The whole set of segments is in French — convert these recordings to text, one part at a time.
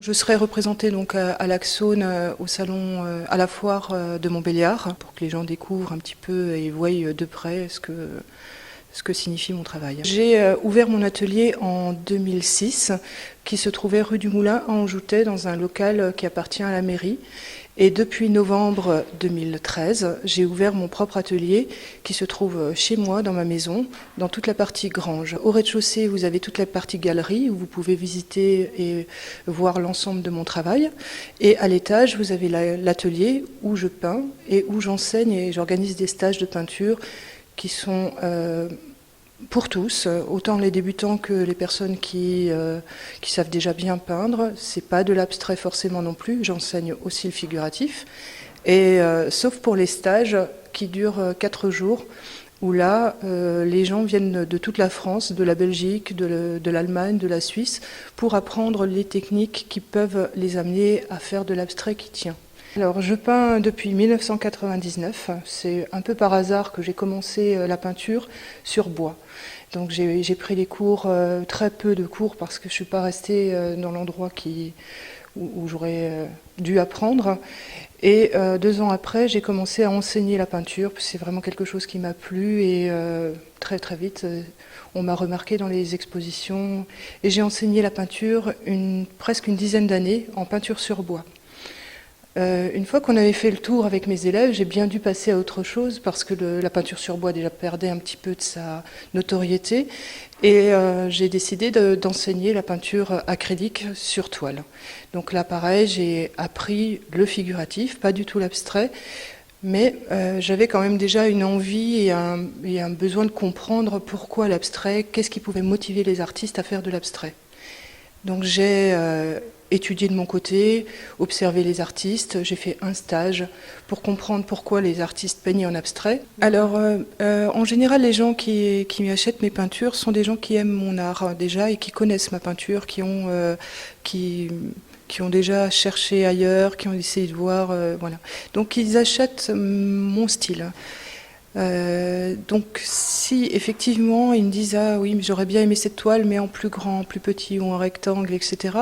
Je serai représentée donc à l'Axone, au salon, à la foire de Montbéliard, pour que les gens découvrent un petit peu et voient de près ce que signifie mon travail. J'ai ouvert mon atelier en 2006, qui se trouvait rue du Moulin à Anjoutet, dans un local qui appartient à la mairie. Et depuis novembre 2013, j'ai ouvert mon propre atelier qui se trouve chez moi, dans ma maison, dans toute la partie grange. Au rez-de-chaussée, vous avez toute la partie galerie où vous pouvez visiter et voir l'ensemble de mon travail. Et à l'étage, vous avez l'atelier où je peins et où j'enseigne et j'organise des stages de peinture qui sont pour tous, autant les débutants que les personnes qui savent déjà bien peindre. C'est pas de l'abstrait forcément non plus, j'enseigne aussi le figuratif. Et sauf pour les stages qui durent 4 jours, où là, les gens viennent de toute la France, de la Belgique, de l'Allemagne, de la Suisse, pour apprendre les techniques qui peuvent les amener à faire de l'abstrait qui tient. Alors, je peins depuis 1999. C'est un peu par hasard que j'ai commencé la peinture sur bois. Donc j'ai pris des cours, très peu de cours, parce que je ne suis pas restée dans l'endroit où j'aurais dû apprendre. Et 2 ans après, j'ai commencé à enseigner la peinture. C'est vraiment quelque chose qui m'a plu et très très vite, on m'a remarqué dans les expositions. Et j'ai enseigné la peinture presque une dizaine d'années en peinture sur bois. Une fois qu'on avait fait le tour avec mes élèves, j'ai bien dû passer à autre chose parce que la peinture sur bois déjà perdait un petit peu de sa notoriété et j'ai décidé d'enseigner la peinture acrylique sur toile. Donc là pareil, j'ai appris le figuratif, pas du tout l'abstrait, mais j'avais quand même déjà une envie et un besoin de comprendre pourquoi l'abstrait, qu'est-ce qui pouvait motiver les artistes à faire de l'abstrait. Donc j'ai étudié de mon côté, observé les artistes, j'ai fait un stage pour comprendre pourquoi les artistes peignaient en abstrait. Alors en général, les gens qui achètent mes peintures sont des gens qui aiment mon art déjà et qui connaissent ma peinture, qui ont déjà cherché ailleurs, qui ont essayé de voir, voilà. Donc ils achètent mon style. Donc si effectivement ils me disent ah oui mais j'aurais bien aimé cette toile mais en plus grand, plus petit ou en rectangle, etc.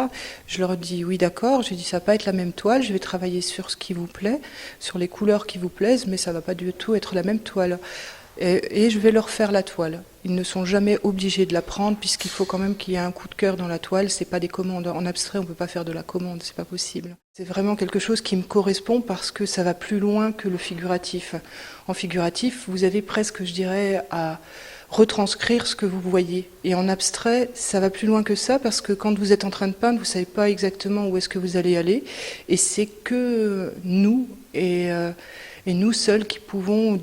Je leur dis oui d'accord, j'ai dit ça va pas être la même toile, je vais travailler sur ce qui vous plaît, sur les couleurs qui vous plaisent, mais ça va pas du tout être la même toile. Et je vais leur faire la toile. Ils ne sont jamais obligés de la prendre puisqu'il faut quand même qu'il y ait un coup de cœur dans la toile. C'est pas des commandes. En abstrait, on peut pas faire de la commande, c'est pas possible. C'est vraiment quelque chose qui me correspond parce que ça va plus loin que le figuratif. En figuratif, vous avez presque, je dirais, à retranscrire ce que vous voyez. Et en abstrait, ça va plus loin que ça parce que quand vous êtes en train de peindre, vous savez pas exactement où est-ce que vous allez aller. Et c'est que nous et nous seuls qui pouvons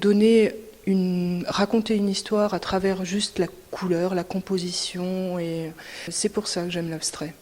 raconter une histoire à travers juste la couleur, la composition, et c'est pour ça que j'aime l'abstrait.